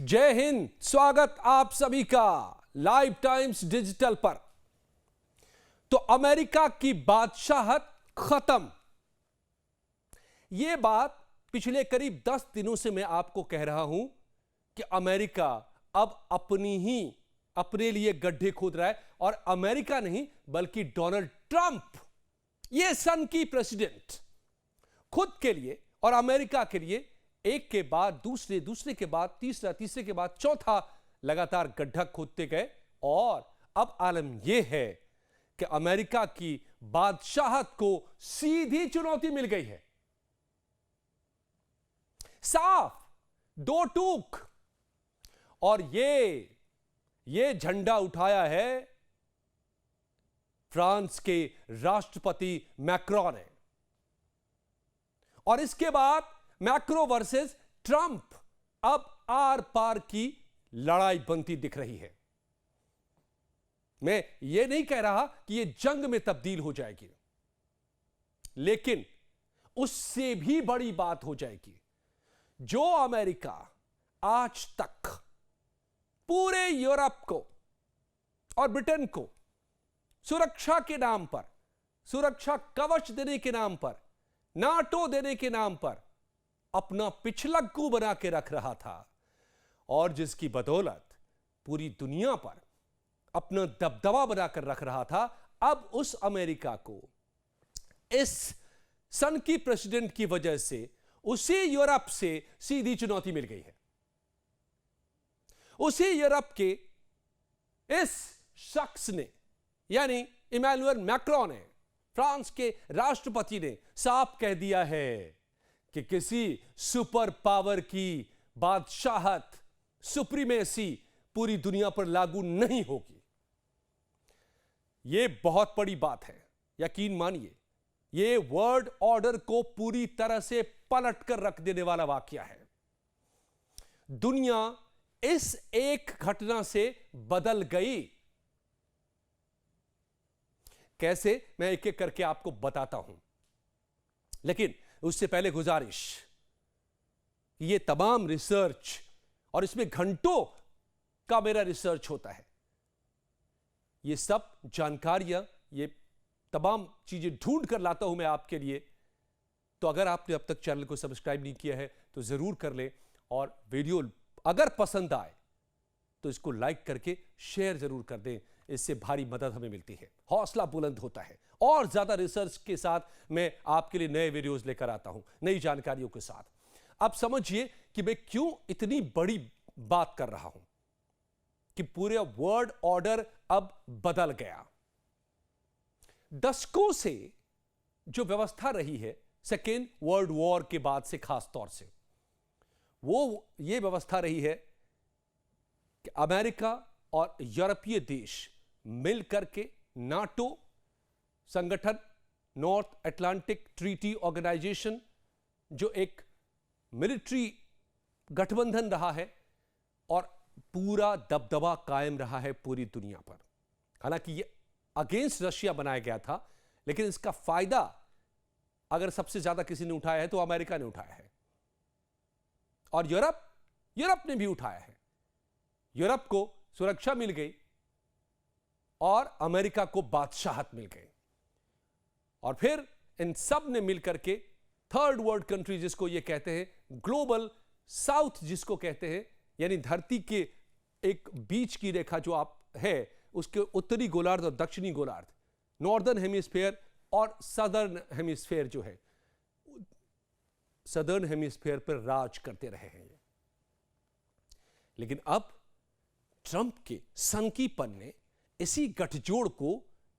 जय हिंद। स्वागत आप सभी का लाइव टाइम्स डिजिटल पर। तो अमेरिका की बादशाहत खत्म, यह बात पिछले करीब 10 दिनों से मैं आपको कह रहा हूं कि अमेरिका अब अपने लिए गड्ढे खोद रहा है। और अमेरिका नहीं बल्कि डोनाल्ड ट्रंप, यह सन की प्रेसिडेंट, खुद के लिए और अमेरिका के लिए एक के बाद दूसरे, दूसरे के बाद तीसरा, तीसरे के बाद चौथा लगातार गड्ढा खोदते गए। और अब आलम यह है कि अमेरिका की बादशाहत को सीधी चुनौती मिल गई है, साफ दो टूक। और ये झंडा उठाया है फ्रांस के राष्ट्रपति मैक्रोन ने। और इसके बाद मैक्रो वर्सेस ट्रंप अब आर पार की लड़ाई बनती दिख रही है। मैं यह नहीं कह रहा कि यह जंग में तब्दील हो जाएगी, लेकिन उससे भी बड़ी बात हो जाएगी। जो अमेरिका आज तक पूरे यूरोप को और ब्रिटेन को सुरक्षा के नाम पर, सुरक्षा कवच देने के नाम पर, नाटो देने के नाम पर अपना पिछलग्गू बना के रख रहा था, और जिसकी बदौलत पूरी दुनिया पर अपना दबदबा बनाकर रख रहा था, अब उस अमेरिका को इस सन की प्रेसिडेंट की वजह से उसी यूरोप से सीधी चुनौती मिल गई है। उसी यूरोप के इस शख्स ने, यानी इमैनुअल मैक्रोन ने, फ्रांस के राष्ट्रपति ने साफ कह दिया है कि किसी सुपर पावर की बादशाहत, सुप्रीमेसी पूरी दुनिया पर लागू नहीं होगी। यह बहुत बड़ी बात है, यकीन मानिए। यह वर्ल्ड ऑर्डर को पूरी तरह से पलट कर रख देने वाला वाकया है। दुनिया इस एक घटना से बदल गई। कैसे, मैं एक एक करके आपको बताता हूं, लेकिन उससे पहले गुजारिश, ये तमाम रिसर्च, और इसमें घंटों का मेरा रिसर्च होता है, ये सब जानकारियां, ये तमाम चीजें ढूंढ कर लाता हूं मैं आपके लिए। तो अगर आपने अब तक चैनल को सब्सक्राइब नहीं किया है तो जरूर कर ले, और वीडियो अगर पसंद आए तो इसको लाइक करके शेयर जरूर कर दें। इससे भारी मदद हमें मिलती है, हौसला बुलंद होता है, और ज्यादा रिसर्च के साथ मैं आपके लिए नए वीडियोस लेकर आता हूं, नई जानकारियों के साथ। अब समझिए कि मैं क्यों इतनी बड़ी बात कर रहा हूं कि पूरे वर्ल्ड ऑर्डर अब बदल गया। दशकों से जो व्यवस्था रही है सेकेंड वर्ल्ड वॉर के बाद से, खास तौर से ये व्यवस्था रही है कि अमेरिका और यूरोपीय देश मिलकर के नाटो संगठन, नॉर्थ अटलांटिक ट्रीटी ऑर्गेनाइजेशन, जो एक मिलिट्री गठबंधन रहा है, और पूरा दबदबा कायम रहा है पूरी दुनिया पर। हालांकि ये अगेंस्ट रशिया बनाया गया था, लेकिन इसका फायदा अगर सबसे ज्यादा किसी ने उठाया है तो अमेरिका ने उठाया है, और यूरोप ने भी उठाया है। यूरोप को सुरक्षा मिल गई और अमेरिका को बादशाहत मिल गई। और फिर इन सब ने मिलकर के थर्ड वर्ल्ड कंट्री, जिसको ये कहते हैं, ग्लोबल साउथ जिसको कहते हैं, यानी धरती के एक बीच की रेखा जो आप है, उसके उत्तरी गोलार्ध और दक्षिणी गोलार्ध, नॉर्दर्न हेमिस्फीयर और सदर्न हेमिस्फीयर जो है, सदर्न हेमिस्फीयर पर राज करते रहे हैं। लेकिन अब ट्रंप के संकीपन ने इसी गठजोड़ को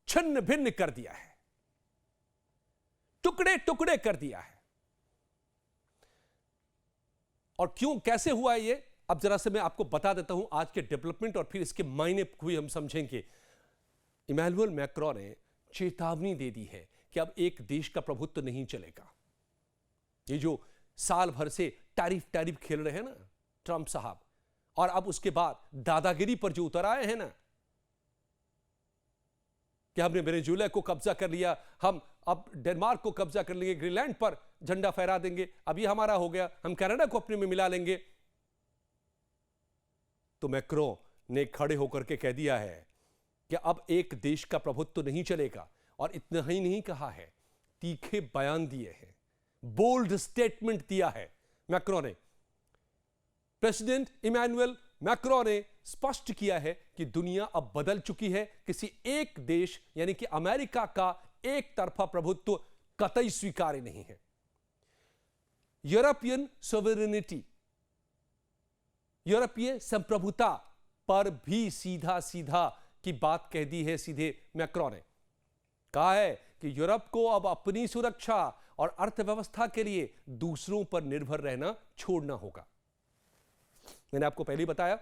छिन्न भिन्न कर दिया है, टुकड़े टुकड़े कर दिया है। और क्यों, कैसे हुआ ये, अब जरा से मैं आपको बता देता हूं आज के डेवलपमेंट, और फिर इसके मायने भी हम समझेंगे। इमैनुअल मैक्रोन ने चेतावनी दे दी है कि अब एक देश का प्रभुत्व नहीं चलेगा। ये जो साल भर से टैरिफ खेल रहे हैं ना ट्रंप साहब, और अब उसके बाद दादागिरी पर जो उतर आए हैं ना, कि हमने वेनेजुएला को कब्जा कर लिया, हम अब डेनमार्क को कब्जा कर लेंगे, ग्रीनलैंड पर झंडा फहरा देंगे, अब ये हमारा हो गया, हम कनाडा को अपने में मिला लेंगे। तो मैक्रों ने खड़े होकर के कह दिया है कि अब एक देश का प्रभुत्व नहीं चलेगा। और इतना ही नहीं कहा है, तीखे बयान दिए हैं, बोल्ड स्टेटमेंट दिया है मैक्रों ने। प्रेसिडेंट इमैनुअल मैक्रों ने स्पष्ट किया है कि दुनिया अब बदल चुकी है, किसी एक देश यानी कि अमेरिका का एक तरफा प्रभुत्व कतई स्वीकार्य नहीं है। यूरोपियन सोवरेनिटी, यूरोपीय संप्रभुता पर भी सीधा सीधा की बात कह दी है। सीधे मैक्रों ने कहा है कि यूरोप को अब अपनी सुरक्षा और अर्थव्यवस्था के लिए दूसरों पर निर्भर रहना छोड़ना होगा। मैंने आपको पहले ही बताया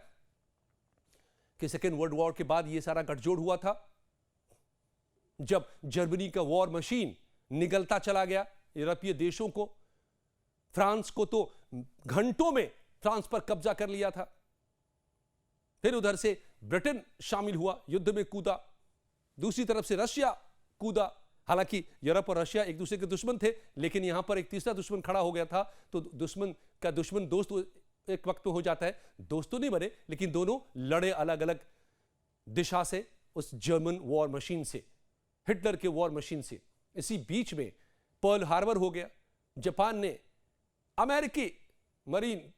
कि सेकेंड वर्ल्ड वॉर के बाद यह सारा गठजोड़ हुआ था, जब जर्मनी का वॉर मशीन निगलता चला गया यूरोपीय देशों को। फ्रांस को तो घंटों में फ्रांस पर कब्जा कर लिया था। फिर उधर से ब्रिटेन शामिल हुआ, युद्ध में कूदा। दूसरी तरफ से रशिया कूदा। हालांकि यूरोप और रशिया एक दूसरे के दुश्मन थे, लेकिन यहां पर एक तीसरा दुश्मन खड़ा हो गया था। तो दुश्मन का दुश्मन दोस्त एक वक्त में हो जाता है। दोस्त तो नहीं बने, लेकिन दोनों लड़े अलग अलग दिशा से, उस जर्मन वॉर मशीन से, हिटलर के वॉर मशीन से। इसी बीच में पर्ल हार्बर हो गया। जापान ने अमेरिकी मरीन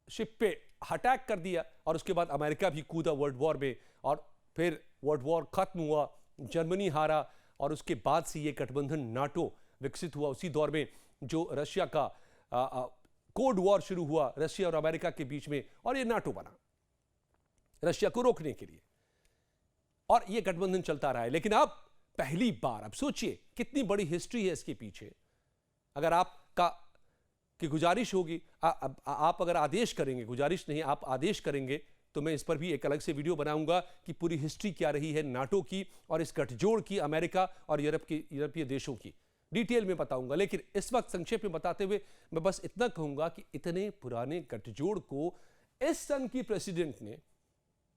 शिप पे अटैक कर दिया और उसके बाद अमेरिका भी कूदा वर्ल्ड वॉर में। और फिर वर्ल्ड वॉर खत्म हुआ, जर्मनी हारा और उसके बाद से यह गठबंधन नाटो विकसित हुआ। उसी दौर में जो रशिया का कोल्ड वॉर शुरू हुआ रशिया और अमेरिका के बीच में, और यह नाटो बना रशिया को रोकने के लिए। और यह गठबंधन चलता रहा है। लेकिन अब पहली बार, अब सोचिए कितनी बड़ी हिस्ट्री है इसके पीछे। अगर आपका की गुजारिश होगी, आप अगर आदेश करेंगे, गुजारिश नहीं आप आदेश करेंगे, तो मैं इस पर भी एक अलग से वीडियो बनाऊंगा कि पूरी हिस्ट्री क्या रही है नाटो की और इस गठजोड़ की, अमेरिका और यूरोपीय देशों की, डिटेल में बताऊंगा। लेकिन इस वक्त संक्षेप में बताते हुए मैं बस इतना कहूंगा कि इतने पुराने गठजोड़ को इस सन की प्रेसिडेंट ने,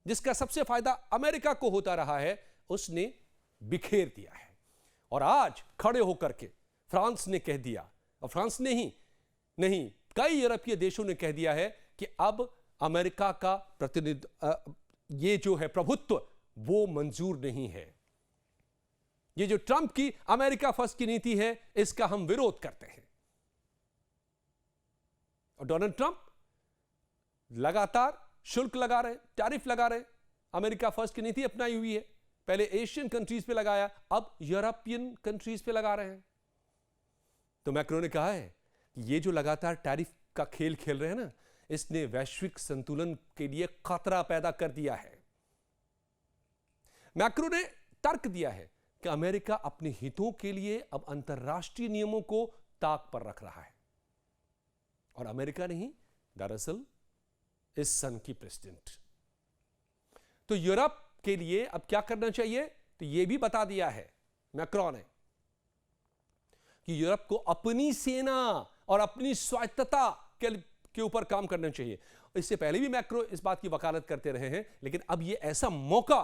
जिसका सबसे फायदा अमेरिका को होता रहा है, उसने बिखेर दिया है। और आज खड़े होकर के फ्रांस ने कह दिया, और फ्रांस ने ही नहीं कई यूरोपीय देशों ने कह दिया है कि अब अमेरिका का ये जो है प्रभुत्व वो मंजूर नहीं है। ये जो ट्रंप की अमेरिका फर्स्ट की नीति है, इसका हम विरोध करते हैं। और डोनाल्ड ट्रंप लगातार शुल्क लगा रहे, टैरिफ लगा रहे, अमेरिका फर्स्ट की नीति अपनाई हुई है। पहले एशियन कंट्रीज पे लगाया, अब यूरोपियन कंट्रीज पे लगा रहे हैं। तो मैक्रों ने कहा है कि ये जो लगातार टैरिफ का खेल खेल रहे हैं ना, इसने वैश्विक संतुलन के लिए खतरा पैदा कर दिया है। मैक्रों ने तर्क दिया है कि अमेरिका अपने हितों के लिए अब अंतर्राष्ट्रीय नियमों को ताक पर रख रहा है। और अमेरिका नहीं, दरअसल इस सन की प्रेसिडेंट। तो यूरोप के लिए अब क्या करना चाहिए, तो यह भी बता दिया है मैक्रों ने कि यूरोप को अपनी सेना और अपनी स्वायत्तता के ऊपर काम करना चाहिए। इससे पहले भी मैक्रो इस बात की वकालत करते रहे हैं, लेकिन अब यह ऐसा मौका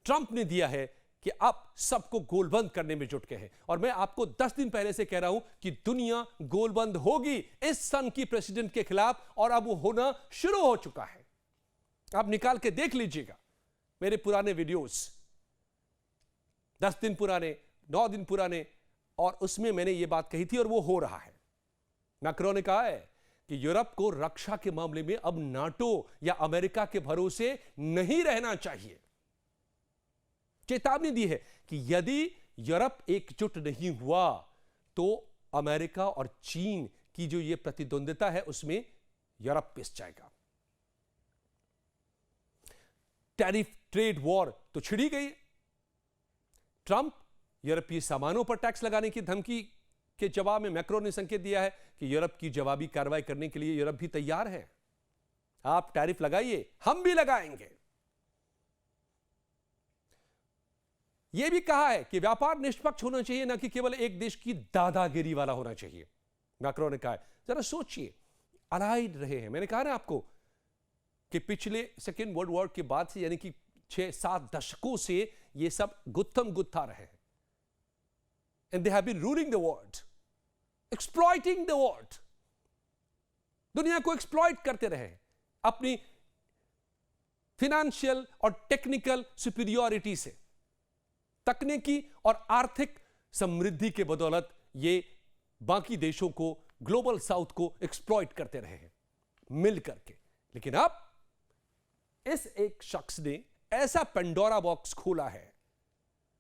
ट्रंप ने दिया है कि अब सबको गोलबंद करने में जुट गए हैं। और मैं आपको 10 दिन पहले से कह रहा हूं कि दुनिया गोलबंद होगी इस सन की प्रेसिडेंट के खिलाफ, और अब वो होना शुरू हो चुका है। आप निकाल के देख लीजिएगा मेरे पुराने वीडियोस, 10 दिन पुराने, 9 दिन पुराने, और उसमें मैंने ये बात कही थी और वो हो रहा है। मैक्रों ने कहा है कि यूरोप को रक्षा के मामले में अब नाटो या अमेरिका के भरोसे नहीं रहना चाहिए। चेतावनी दी है कि यदि यूरोप एकजुट नहीं हुआ तो अमेरिका और चीन की जो ये प्रतिद्वंदिता है उसमें यूरोप पिस जाएगा। टैरिफ ट्रेड वॉर तो छिड़ी गई। ट्रंप यूरोपीय सामानों पर टैक्स लगाने की धमकी के जवाब में मैक्रों ने संकेत दिया है कि यूरोप की जवाबी कार्रवाई करने के लिए यूरोप भी तैयार है। आप टैरिफ लगाइए, हम भी लगाएंगे। यह भी कहा है कि व्यापार निष्पक्ष होना चाहिए, ना कि केवल एक देश की दादागिरी वाला होना चाहिए। मैक्रों ने कहा है, जरा सोचिए, अलाइड रहे हैं। मैंने कहा ना आपको कि पिछले सेकेंड वर्ल्ड वॉर के बाद से, यानी कि 6-7 दशकों से ये सब गुत्थम गुत्था रहे हैं। And they have been ruling the world, exploiting the world. दुनिया को एक्सप्लॉइट करते रहे, अपनी फिनेंशियल और टेक्निकल सुपीरियरिटी से, तकनीकी और आर्थिक समृद्धि के बदौलत ये बाकी देशों को, ग्लोबल साउथ को एक्सप्लॉइट करते रहे हैं मिल करके। लेकिन अब इस एक शख्स ने ऐसा पेंडोरा बॉक्स खोला है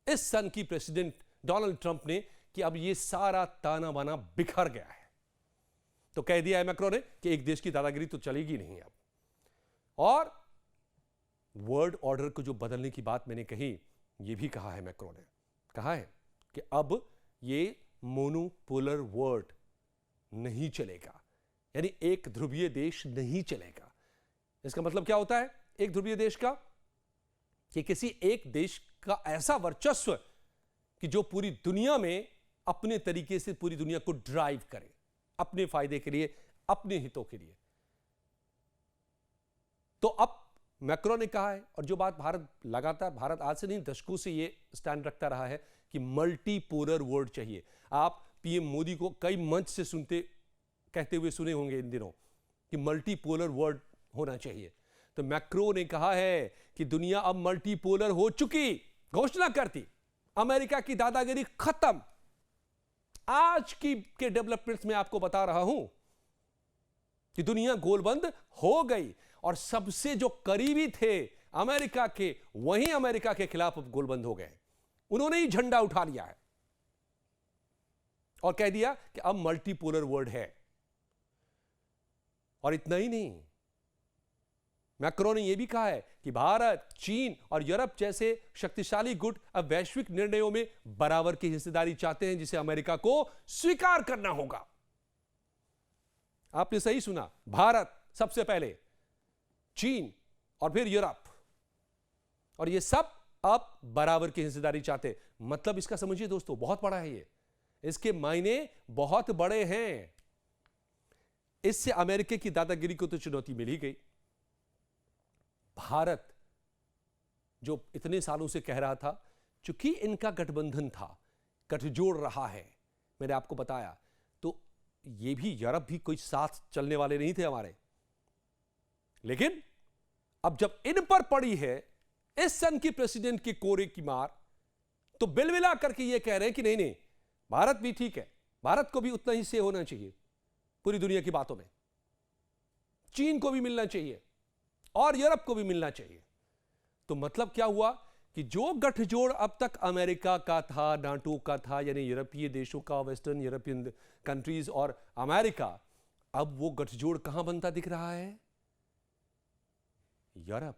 इस सन की प्रेसिडेंट डोनाल्ड ट्रंप ने कि अब ये सारा ताना बाना बिखर गया है। तो कह दिया है मैक्रो ने कि एक देश की दादागिरी तो चलेगी नहीं अब। और वर्ल्ड ऑर्डर को जो बदलने की बात मैंने कही, ये भी कहा है मैक्रो ने, कहा है कि अब ये मोनोपोलर वर्ल्ड नहीं चलेगा, यानी एक ध्रुवीय देश नहीं चलेगा। इसका मतलब क्या होता है एक ध्रुवीय देश का? कि किसी एक देश का ऐसा वर्चस्व कि जो पूरी दुनिया में अपने तरीके से पूरी दुनिया को ड्राइव करे, अपने फायदे के लिए, अपने हितों के लिए। तो अब मैक्रो ने कहा है, और जो बात भारत लगातार, भारत आज से नहीं दशकों से ये स्टैंड रखता रहा है कि मल्टीपोलर वर्ल्ड चाहिए। आप पीएम मोदी को कई मंच से कहते हुए सुने होंगे इन दिनों कि मल्टीपोलर वर्ल्ड होना चाहिए। तो मैक्रो ने कहा है कि दुनिया अब मल्टीपोलर हो चुकी, घोषणा करती, अमेरिका की दादागिरी खत्म। आज के डेवलपमेंट्स में आपको बता रहा हूं कि दुनिया गोलबंद हो गई, और सबसे जो करीबी थे अमेरिका के, वही अमेरिका के खिलाफ अब गोलबंद हो गए। उन्होंने ही झंडा उठा लिया है और कह दिया कि अब मल्टीपोलर वर्ल्ड है। और इतना ही नहीं, मैक्रो ने यह भी कहा है कि भारत, चीन और यूरोप जैसे शक्तिशाली गुट अब वैश्विक निर्णयों में बराबर की हिस्सेदारी चाहते हैं, जिसे अमेरिका को स्वीकार करना होगा। आपने सही सुना, भारत सबसे पहले, चीन और फिर यूरोप, और ये सब अब बराबर की हिस्सेदारी चाहते। मतलब इसका समझिए दोस्तों, बहुत बड़ा है ये, इसके मायने बहुत बड़े हैं। इससे अमेरिका की दादागिरी को तो चुनौती मिल ही गई। भारत जो इतने सालों से कह रहा था, चूंकि इनका गठबंधन था, गठजोड़ रहा है, मैंने आपको बताया, तो ये भी, यूरोप भी कोई साथ चलने वाले नहीं थे हमारे। लेकिन अब जब इन पर पड़ी है इस सन की प्रेसिडेंट की कोरे की मार, तो बिलबिला करके ये कह रहे हैं कि नहीं नहीं, भारत भी ठीक है, भारत को भी उतना ही से होना चाहिए पूरी दुनिया की बातों में, चीन को भी मिलना चाहिए और यूरोप को भी मिलना चाहिए। तो मतलब क्या हुआ कि जो गठजोड़ अब तक अमेरिका का था, नाटो का था, यानी यूरोपीय देशों का, वेस्टर्न यूरोपियन कंट्रीज और अमेरिका, अब वो गठजोड़ कहां बनता दिख रहा है? यूरोप,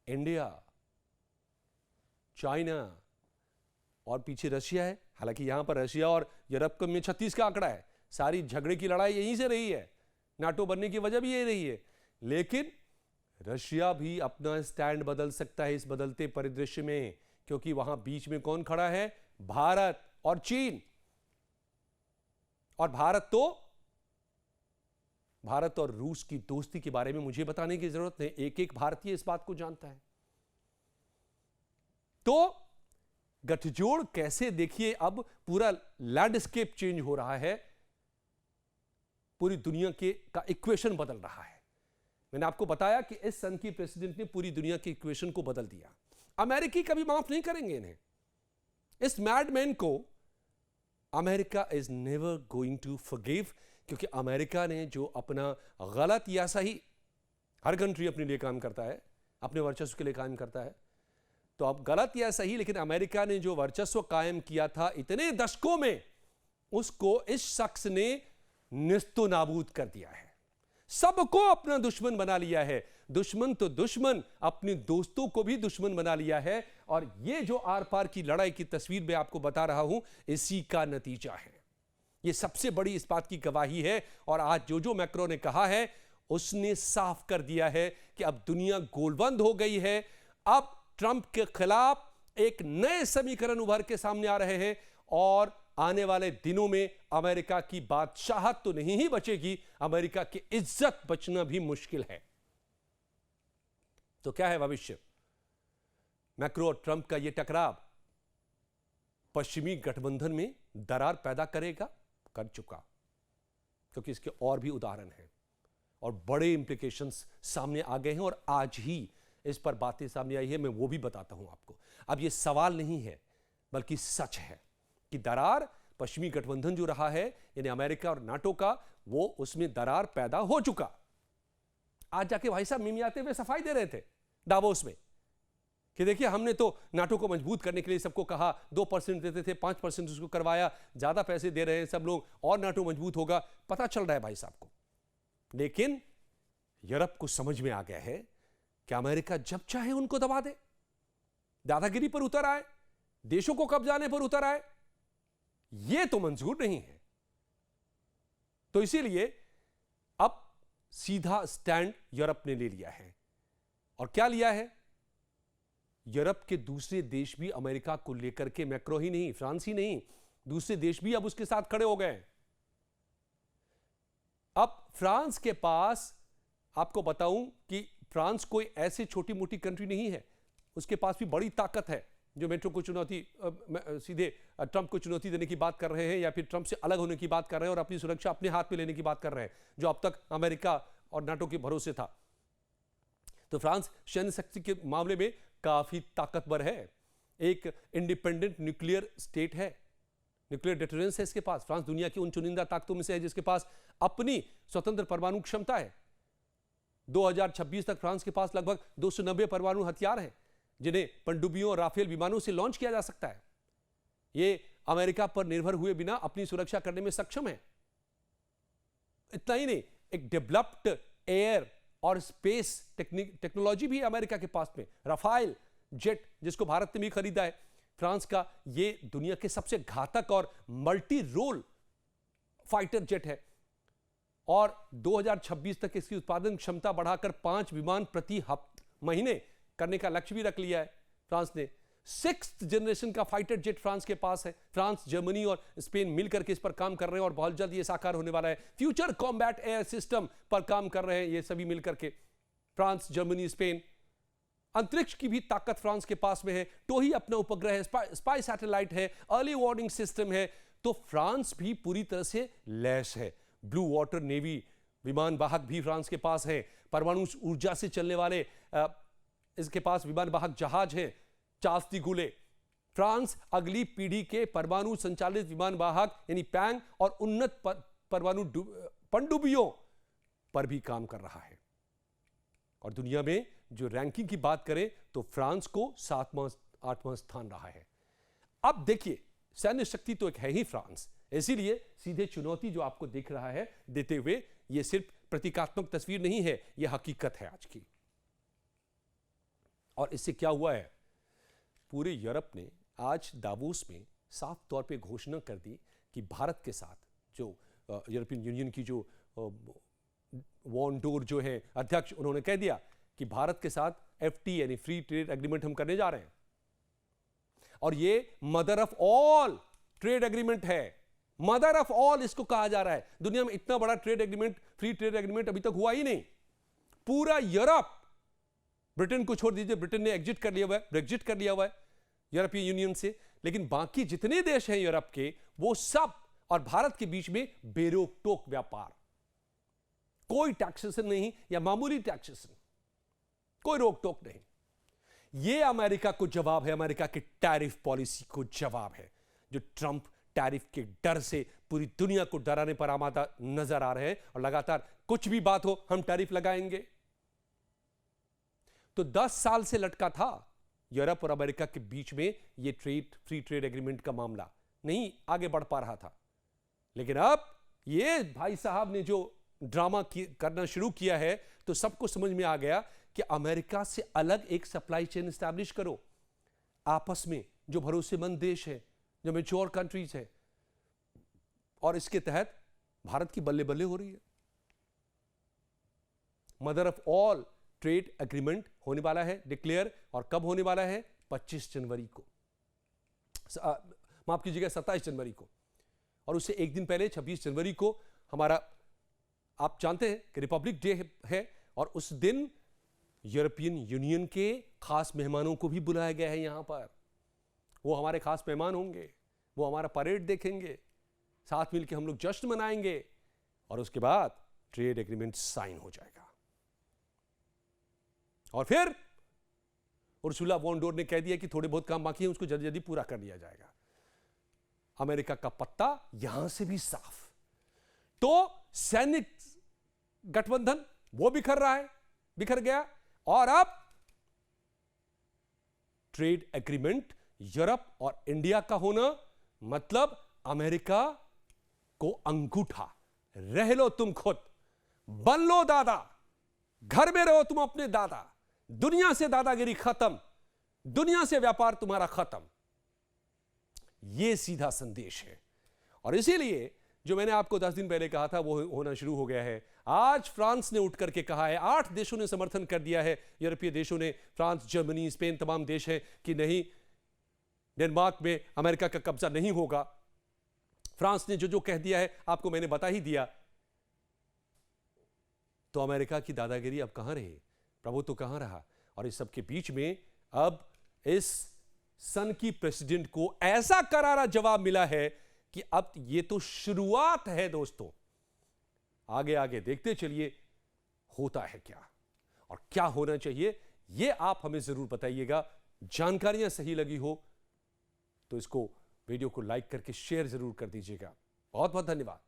इंडिया, चाइना और पीछे रशिया है। हालांकि यहां पर रशिया और यूरोप में 36 का आंकड़ा है, सारी झगड़े की लड़ाई यहीं से रही है, नाटो बनने की वजह भी यही रही है। लेकिन रशिया भी अपना स्टैंड बदल सकता है इस बदलते परिदृश्य में, क्योंकि वहां बीच में कौन खड़ा है? भारत और चीन। और भारत और रूस की दोस्ती के बारे में मुझे बताने की जरूरत नहीं, एक एक भारतीय इस बात को जानता है। तो गठजोड़ कैसे, देखिए अब पूरा लैंडस्केप चेंज हो रहा है, पूरी दुनिया का इक्वेशन बदल रहा है। मैंने आपको बताया कि इस सन की प्रेसिडेंट ने पूरी दुनिया के इक्वेशन को बदल दिया। अमेरिकी कभी माफ नहीं करेंगे इन्हें, इस मैडमैन को America is never going to forgive, क्योंकि अमेरिका ने जो अपना गलत या सही, हर कंट्री अपने लिए काम करता है, अपने वर्चस्व के लिए काम करता है, तो अब गलत या सही, लेकिन अमेरिका ने जो वर्चस्व कायम किया था इतने दशकों में, उसको इस शख्स ने निस्तो नाबूद कर दिया है, सबको अपना दुश्मन बना लिया है। दुश्मन तो दुश्मन, अपने दोस्तों को भी दुश्मन बना लिया है। और ये जो आर पार की लड़ाई की तस्वीर मैं आपको बता रहा हूं, इसी का नतीजा है। ये सबसे बड़ी इस बात की गवाही है। और आज जो मैक्रो ने कहा है, उसने साफ कर दिया है कि अब दुनिया गोलबंद हो गई है। अब ट्रंप के खिलाफ एक नए समीकरण उभर के सामने आ रहे हैं, और आने वाले दिनों में अमेरिका की बादशाहत तो नहीं ही बचेगी, अमेरिका की इज्जत बचना भी मुश्किल है। तो क्या है भविष्य? मैक्रो और ट्रंप का यह टकराव पश्चिमी गठबंधन में दरार पैदा करेगा, कर चुका, क्योंकि इसके और भी उदाहरण हैं और बड़े इंप्लीकेशंस सामने आ गए हैं। और आज ही इस पर बातें सामने आई है, मैं वो भी बताता हूं आपको। अब ये सवाल नहीं है बल्कि सच है कि दरार पश्चिमी गठबंधन जो रहा है यानी अमेरिका और नाटो का, वो उसमें दरार पैदा हो चुका। आज जाके भाई साहब मिमियाते हुए सफाई दे रहे थे डावोस में कि देखिए हमने तो नाटो को मजबूत करने के लिए सबको कहा 2% देते थे, 5% उसको करवाया, ज्यादा पैसे दे रहे हैं सब लोग और नाटो मजबूत होगा, पता चल रहा है भाई साहब को। लेकिन यूरोप को समझ में आ गया है कि अमेरिका जब चाहे उनको दबा दे, दादागिरी पर उतर आए, देशों को कब्जाने पर उतर आए, यह तो मंजूर नहीं है। तो इसीलिए अब सीधा स्टैंड यूरोप ने ले लिया है। और क्या लिया है? यूरोप के दूसरे देश भी अमेरिका को लेकर के, मैक्रो ही नहीं, फ्रांस ही नहीं, दूसरे देश भी अब उसके साथ खड़े हो गए। अब फ्रांस के पास, आपको बताऊं कि फ्रांस कोई ऐसी छोटी मोटी कंट्री नहीं है, उसके पास भी बड़ी ताकत है। जो मेट्रो को चुनौती, सीधे ट्रंप को चुनौती देने की बात कर रहे हैं या फिर ट्रंप से अलग होने की बात कर रहे हैं और अपनी सुरक्षा अपने हाथ में लेने की बात कर रहे हैं, जो अब तक अमेरिका और नाटो के भरोसे था। तो फ्रांस सैन्य शक्ति के मामले में काफी ताकतवर है, एक इंडिपेंडेंट न्यूक्लियर स्टेट है, न्यूक्लियर डिटरेंस है इसके पास। फ्रांस दुनिया की उन चुनिंदा ताकतों में से है जिसके पास अपनी स्वतंत्र परमाणु क्षमता है। 2026 तक फ्रांस के पास लगभग 290 परमाणु हथियार हैं जिन्हें पनडुब्बियों और राफेल विमानों से लॉन्च किया जा सकता है। यह अमेरिका पर निर्भर हुए बिना अपनी सुरक्षा करने में सक्षम है। इतना ही नहीं, एक डेवलप्ड एयर और स्पेस टेक्नोलॉजी भी अमेरिका के पास में। राफेल जेट जिसको भारत ने भी खरीदा है फ्रांस का, यह दुनिया के सबसे घातक और मल्टी रोल फाइटर जेट है और 2026 तक इसकी उत्पादन क्षमता बढ़ाकर 5 विमान प्रति महीने करने का लक्ष्य भी रख लिया है फ्रांस ने। 6th जनरेशन का फाइटर जेट फ्रांस के पास है। फ्रांस, जर्मनी और स्पेन मिलकर के इस पर काम कर रहे हैं और बहुत जल्द ये साकार होने वाला है। फ्यूचर कॉम्बैट एयर सिस्टम पर काम कर रहे हैं ये सभी मिलकर के, फ्रांस, जर्मनी, स्पेन। अंतरिक्ष की भी ताकत फ्रांस के पास में है। टोही अपना उपग्रह है, स्पाई सैटेलाइट है, अर्ली वार्निंग सिस्टम है। तो फ्रांस भी पूरी तरह से लैस है। ब्लू वाटर नेवी विमान वाहक भी फ्रांस के पास है। परमाणु ऊर्जा से चलने वाले इसके पास विमान वाहक जहाज है, चार्ल्स डी गोले। फ्रांस अगली पीढ़ी के परमाणु संचालित विमान वाहक यानी पैंग और उन्नत परमाणु पनडुब्बियों पर भी काम कर रहा है। और दुनिया में जो रैंकिंग की बात करें तो फ्रांस को 7वां 8वां स्थान रहा है। अब देखिए, सैन्य शक्ति तो एक है ही फ्रांस, इसीलिए सीधे चुनौती जो आपको दिख रहा है देते हुए, यह सिर्फ प्रतीकात्मक तस्वीर नहीं है, यह हकीकत है आज की। और इससे क्या हुआ है, पूरे यूरोप ने आज दावोस में साफ तौर पे घोषणा कर दी कि भारत के साथ, जो यूरोपियन यूनियन की जो वॉन डोर जो है अध्यक्ष, उन्होंने कह दिया कि भारत के साथ FTA यानी फ्री ट्रेड एग्रीमेंट हम करने जा रहे हैं। और ये mother of all trade agreement है। मदर ऑफ ऑल इसको कहा जा रहा है। दुनिया में इतना बड़ा trade agreement, free trade agreement अभी तक हुआ ही नहीं। पूरा यूरोप, ब्रिटेन को छोड़ दीजिए, ब्रिटेन ने एग्जिट कर लिया हुआ है, ब्रेग्जिट कर लिया हुआ है यूरोपियन यूनियन से, लेकिन बाकी जितने देश हैं यूरोप के, वो सब और भारत के बीच में बेरोक टोक व्यापार, कोई टैक्सेशन नहीं या मामूली टैक्सेशन, कोई रोक टोक नहीं। यह अमेरिका को जवाब है, अमेरिका की टैरिफ पॉलिसी को जवाब है, जो ट्रंप टैरिफ के डर से पूरी दुनिया को डराने पर आमादा नजर आ रहे हैं और लगातार कुछ भी बात हो हम टैरिफ लगाएंगे। तो 10 साल से लटका था यूरोप और अमेरिका के बीच में यह फ्री ट्रेड एग्रीमेंट का मामला, नहीं आगे बढ़ पा रहा था। लेकिन अब ये भाई साहब ने जो ड्रामा करना शुरू किया है, तो सबको समझ में आ गया कि अमेरिका से अलग एक सप्लाई चेन एस्टैब्लिश करो, आपस में जो भरोसेमंद देश है, जो मैच्योर कंट्रीज है, और इसके तहत भारत की बल्ले बल्ले हो रही है। Mother of all trade agreement होने वाला है डिक्लेयर, और कब होने वाला है? 25 जनवरी को, माफ कीजिएगा 27 जनवरी को। और उससे एक दिन पहले 26 जनवरी को हमारा, आप जानते हैं कि रिपब्लिक डे है, और उस दिन यूरोपियन यूनियन के खास मेहमानों को भी बुलाया गया है यहां पर। वो हमारे खास मेहमान होंगे, वो हमारा परेड देखेंगे, साथ मिलकर हम लोग जश्न मनाएंगे, और उसके बाद ट्रेड एग्रीमेंट साइन हो जाएगा। और फिर उर्सुला वॉन डोर ने कह दिया कि थोड़े बहुत काम बाकी है, उसको जल्दी जल्दी पूरा कर लिया जाएगा। अमेरिका का पत्ता यहां से भी साफ। तो सैनिक गठबंधन वो बिखर रहा है, बिखर गया। और अब ट्रेड एग्रीमेंट यूरोप और इंडिया का होना मतलब अमेरिका को अंगूठा, रह लो तुम खुद, बन लो दादा, घर में रहो तुम अपने दादा, दुनिया से दादागिरी खत्म, दुनिया से व्यापार तुम्हारा खत्म। यह सीधा संदेश है। और इसीलिए जो मैंने आपको 10 दिन पहले कहा था वो होना शुरू हो गया है। आज फ्रांस ने उठ करके कहा है, 8 देशों ने समर्थन कर दिया है, यूरोपीय देशों ने, फ्रांस, जर्मनी, स्पेन, तमाम देश हैं कि नहीं, डेनमार्क में अमेरिका का कब्जा नहीं होगा। फ्रांस ने जो कह दिया है आपको मैंने बता ही दिया। तो अमेरिका की दादागिरी अब कहां रही, प्रभुत्व कहां रहा। और इस सब के बीच में अब इस सन की प्रेसिडेंट को ऐसा करारा जवाब मिला है कि अब ये तो शुरुआत है दोस्तों, आगे आगे देखते चलिए होता है क्या और क्या होना चाहिए, ये आप हमें जरूर बताइएगा। जानकारियां सही लगी हो तो इसको वीडियो को लाइक करके शेयर जरूर कर दीजिएगा। बहुत बहुत धन्यवाद।